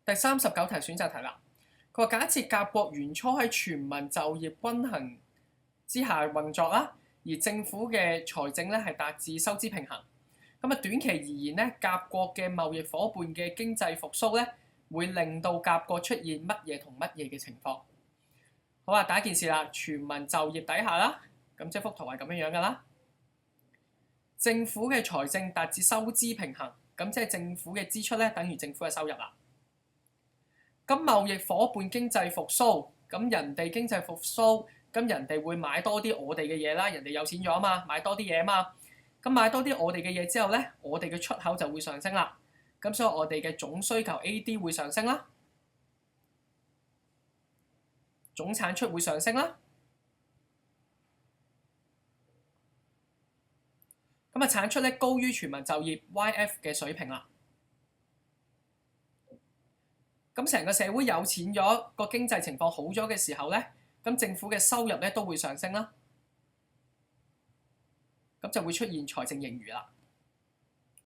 第39題選擇題啦。佢話假設甲國原初喺全民就業均衡之下運作啦，而政府嘅財政咧係達至收支平衡。咁啊短期而言咧，甲國嘅貿易伙伴嘅經濟復甦咧，會令到甲國出現乜嘢同乜嘢嘅情況？好啊，第一件事啦，全民就業底下啦，咁即係幅圖係咁樣㗎啦。政府嘅財政達至收支平衡，咁即係政府嘅支出咧等於政府嘅收入啦。咁貿易伙伴經濟復甦，咁人哋經濟復甦，咁人哋會買多啲我哋嘅嘢啦，人哋有錢咗啊嘛，買多啲嘢啊嘛。咁買多啲我哋嘅嘢之後咧，我哋嘅出口就會上升啦。咁所以我哋嘅總需求 AD 會上升啦，總產出會上升啦。咁啊產出咧高於全民就業 YF 嘅水平啦。咁成個社會有錢咗，個經濟情況好咗嘅時候咧，咁政府嘅收入咧都會上升啦，咁就會出現財政盈餘啦。